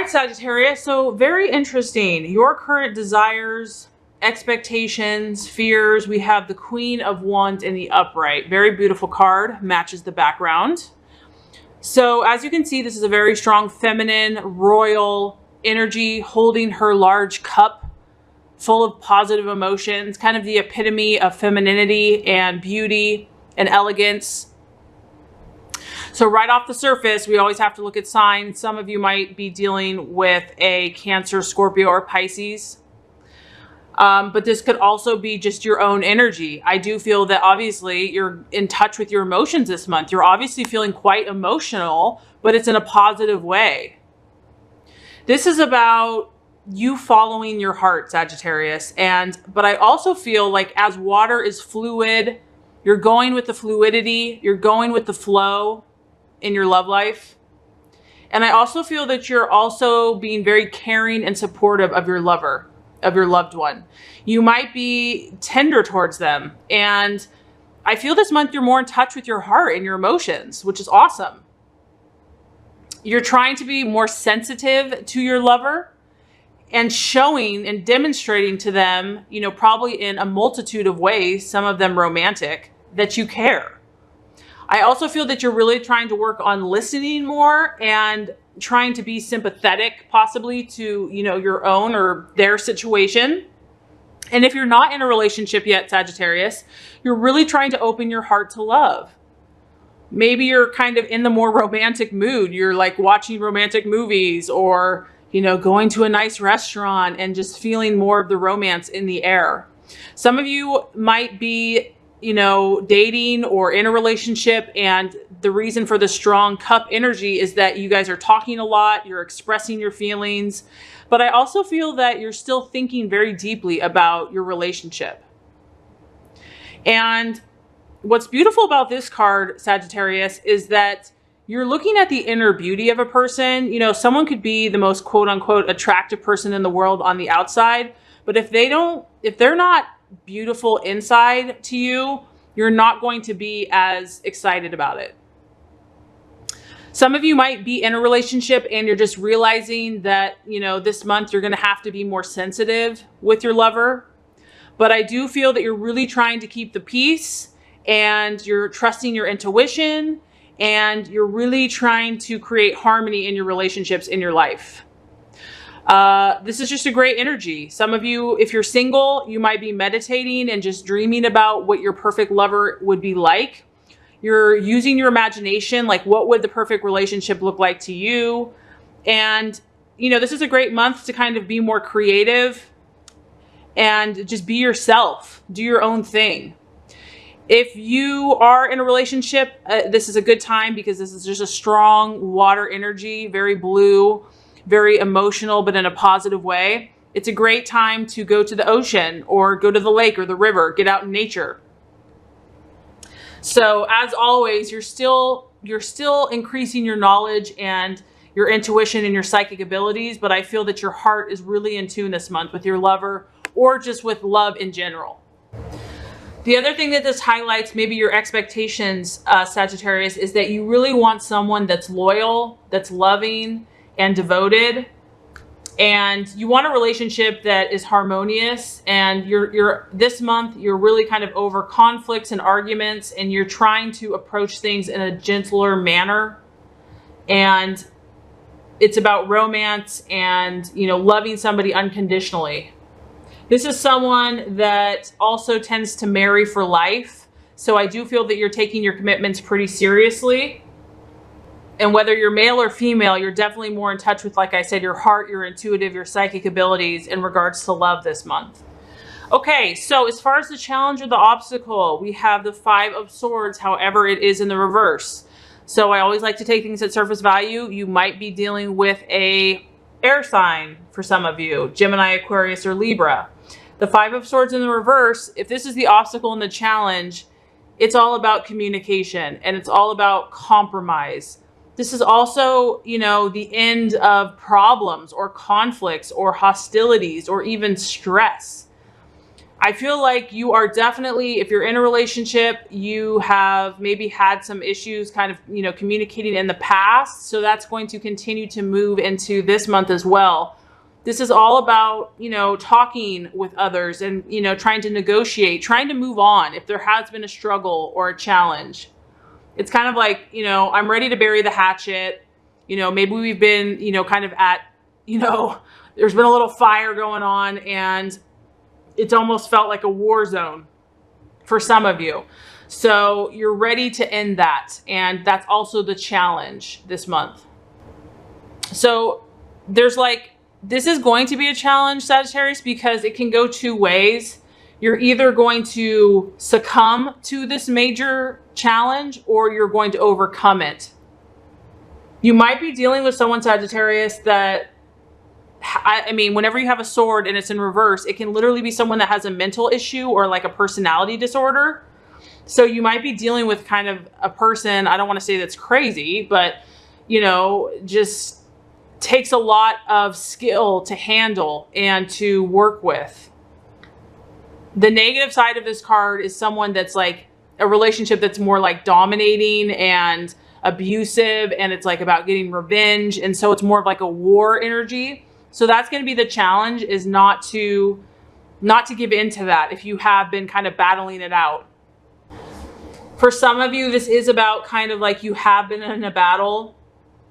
right, Sagittarius. So very interesting. Your current desires, expectations, fears. We have the Queen of Wands in the upright. Very beautiful card. Matches the background. So as you can see, this is a very strong feminine, royal energy holding her large cup full of positive emotions. Kind of the epitome of femininity and beauty and elegance. So right off the surface, we always have to look at signs. Some of you might be dealing with a Cancer, Scorpio, or Pisces. But this could also be just your own energy. I do feel that obviously you're in touch with your emotions this month. You're obviously feeling quite emotional, but it's in a positive way. This is about you following your heart, Sagittarius. But I also feel like as water is fluid, you're going with the fluidity, you're going with the flow in your love life. And I also feel that you're also being very caring and supportive of your lover, of your loved one. You might be tender towards them. And I feel this month you're more in touch with your heart and your emotions, which is awesome. You're trying to be more sensitive to your lover and showing and demonstrating to them, you know, probably in a multitude of ways, some of them romantic, that you care. I also feel that you're really trying to work on listening more and trying to be sympathetic possibly to, you know, your own or their situation. And if you're not in a relationship yet, Sagittarius, you're really trying to open your heart to love. Maybe you're kind of in the more romantic mood. You're like watching romantic movies or, you know, going to a nice restaurant and just feeling more of the romance in the air. Some of you might be, you know, dating or in a relationship, and the reason for the strong cup energy is that you guys are talking a lot, you're expressing your feelings, but I also feel that you're still thinking very deeply about your relationship. And what's beautiful about this card, Sagittarius, is that you're looking at the inner beauty of a person. You know, someone could be the most quote unquote attractive person in the world on the outside, but if they're not beautiful inside to you, you're not going to be as excited about it. Some of you might be in a relationship and you're just realizing that, you know, this month you're going to have to be more sensitive with your lover. But I do feel that you're really trying to keep the peace and you're trusting your intuition and you're really trying to create harmony in your relationships in your life. This is just a great energy. Some of you, if you're single, you might be meditating and just dreaming about what your perfect lover would be like. You're using your imagination, like what would the perfect relationship look like to you? And, you know, this is a great month to kind of be more creative and just be yourself, do your own thing. If you are in a relationship, this is a good time because this is just a strong water energy, very blue, very emotional, but in a positive way. It's a great time to go to the ocean or go to the lake or the river, get out in nature. So as always, you're still increasing your knowledge and your intuition and your psychic abilities, but I feel that your heart is really in tune this month with your lover or just with love in general. The other thing that this highlights, maybe your expectations, Sagittarius, is that you really want someone that's loyal, that's loving, and devoted, and you want a relationship that is harmonious. And you're this month you're really kind of over conflicts and arguments, and you're trying to approach things in a gentler manner. And it's about romance and, you know, loving somebody unconditionally. This is someone that also tends to marry for life, so I do feel that you're taking your commitments pretty seriously. And whether you're male or female, you're definitely more in touch with, like I said, your heart, your intuitive, your psychic abilities in regards to love this month. Okay, so as far as the challenge or the obstacle, we have the Five of Swords, however it is in the reverse. So I always like to take things at surface value. You might be dealing with a air sign for some of you, Gemini, Aquarius, or Libra. The Five of Swords in the reverse, if this is the obstacle and the challenge, it's all about communication and it's all about compromise. This is also, you know, the end of problems or conflicts or hostilities or even stress. I feel like you are definitely, if you're in a relationship, you have maybe had some issues kind of, communicating in the past. So that's going to continue to move into this month as well. This is all about, talking with others and, trying to negotiate, trying to move on if there has been a struggle or a challenge. It's kind of like, I'm ready to bury the hatchet. Maybe we've been, kind of at, there's been a little fire going on and it's almost felt like a war zone for some of you. So you're ready to end that. And that's also the challenge this month. So there's this is going to be a challenge, Sagittarius, because it can go two ways. You're either going to succumb to this major challenge or you're going to overcome it. You might be dealing with someone, Sagittarius, that I mean, whenever you have a sword and it's in reverse, it can literally be someone that has a mental issue or like a personality disorder. So you might be dealing with kind of a person, I don't want to say that's crazy, but, just takes a lot of skill to handle and to work with. The negative side of this card is someone that's like a relationship that's more like dominating and abusive, and it's like about getting revenge. And so it's more of like a war energy. So that's going to be the challenge, is not to give in to that if you have been kind of battling it out. For some of you, this is about kind of like you have been in a battle.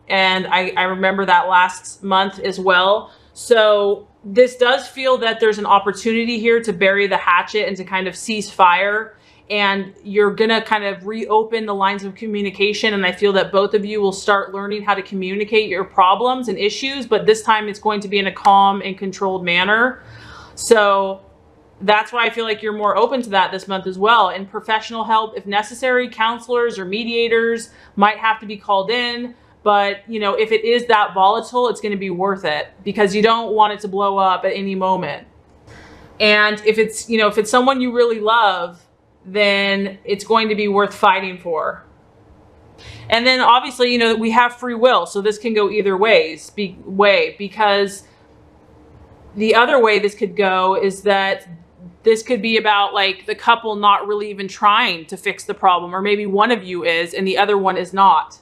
And I remember that last month as well. So this does feel that there's an opportunity here to bury the hatchet and to kind of cease fire. And you're going to kind of reopen the lines of communication. And I feel that both of you will start learning how to communicate your problems and issues, but this time it's going to be in a calm and controlled manner. So that's why I feel like you're more open to that this month as well. And professional help, if necessary, counselors or mediators might have to be called in. But, if it is that volatile, it's going to be worth it because you don't want it to blow up at any moment. And if it's someone you really love, then it's going to be worth fighting for. And then obviously, we have free will. So this can go either way, because the other way this could go is that this could be about like the couple not really even trying to fix the problem, or maybe one of you is and the other one is not.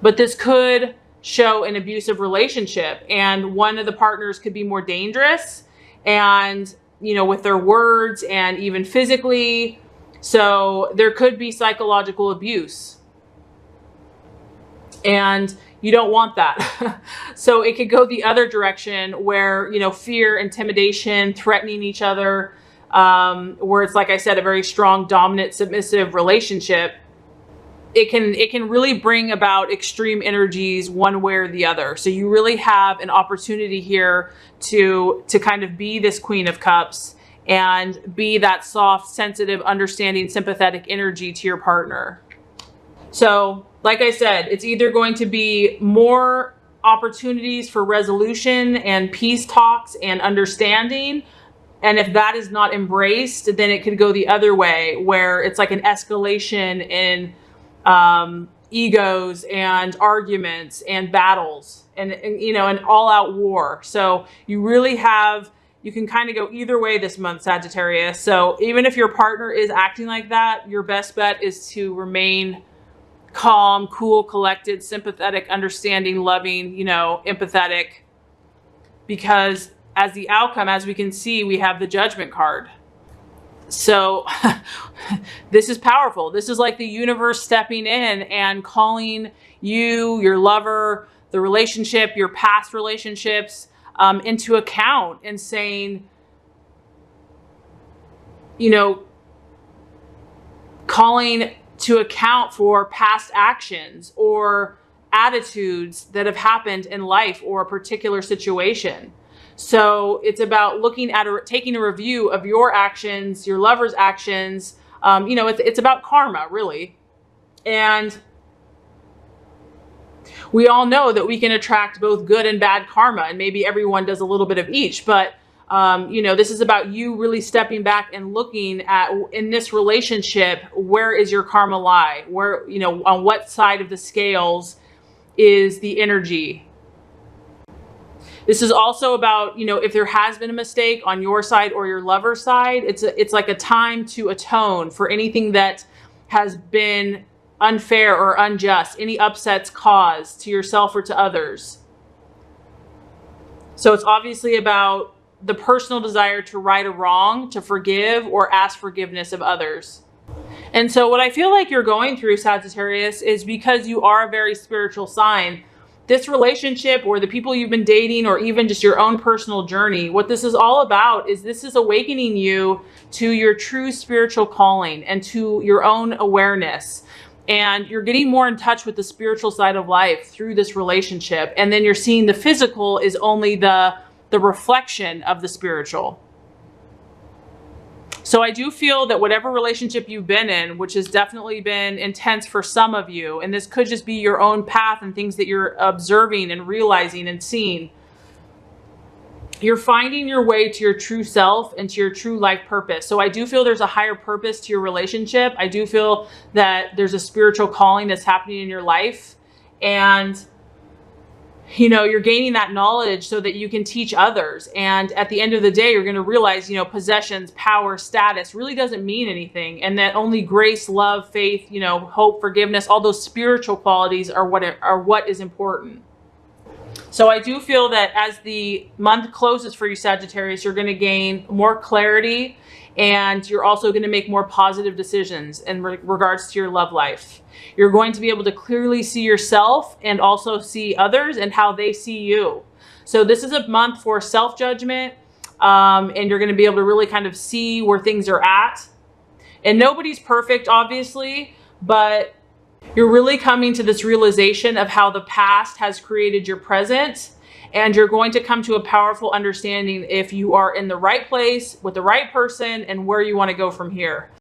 But this could show an abusive relationship, and one of the partners could be more dangerous and, with their words and even physically. So there could be psychological abuse, and you don't want that. So it could go the other direction where, fear, intimidation, threatening each other, where it's, like I said, a very strong, dominant, submissive relationship. It can really bring about extreme energies one way or the other. So you really have an opportunity here to kind of be this Queen of Cups and be that soft, sensitive, understanding, sympathetic energy to your partner. So, like I said, it's either going to be more opportunities for resolution and peace talks and understanding. And if that is not embraced, then it could go the other way, where it's like an escalation in egos and arguments and battles and an all-out war. So you can kind of go either way this month, Sagittarius. So even if your partner is acting like that, your best bet is to remain calm, cool, collected, sympathetic, understanding, loving, empathetic, because as the outcome, as we can see, we have the Judgment card. So this is powerful. This is like the universe stepping in and calling you, your lover, the relationship, your past relationships, into account, and saying, calling to account for past actions or attitudes that have happened in life or a particular situation. So it's about looking at taking a review of your actions, your lover's actions. It's about karma, really. And we all know that we can attract both good and bad karma, and maybe everyone does a little bit of each. But, this is about you really stepping back and looking at, in this relationship, where is your karma lie? Where, on what side of the scales is the energy? This is also about, if there has been a mistake on your side or your lover's side, it's like a time to atone for anything that has been unfair or unjust, any upsets caused to yourself or to others. So it's obviously about the personal desire to right a wrong, to forgive or ask forgiveness of others. And so what I feel like you're going through, Sagittarius, is because you are a very spiritual sign. This relationship or the people you've been dating or even just your own personal journey, what this is all about is this is awakening you to your true spiritual calling and to your own awareness. And you're getting more in touch with the spiritual side of life through this relationship. And then you're seeing the physical is only the reflection of the spiritual. So I do feel that whatever relationship you've been in, which has definitely been intense for some of you, and this could just be your own path and things that you're observing and realizing and seeing, you're finding your way to your true self and to your true life purpose. So I do feel there's a higher purpose to your relationship. I do feel that there's a spiritual calling that's happening in your life. And you're gaining that knowledge so that you can teach others. And at the end of the day, you're going to realize, possessions, power, status really doesn't mean anything. And that only grace, love, faith, hope, forgiveness, all those spiritual qualities are what is important. So I do feel that as the month closes for you, Sagittarius, you're going to gain more clarity, and you're also going to make more positive decisions in regards to your love life. You're going to be able to clearly see yourself and also see others and how they see you. So this is a month for self-judgment, and you're going to be able to really kind of see where things are at. And nobody's perfect, obviously, but you're really coming to this realization of how the past has created your present. And you're going to come to a powerful understanding if you are in the right place with the right person and where you want to go from here.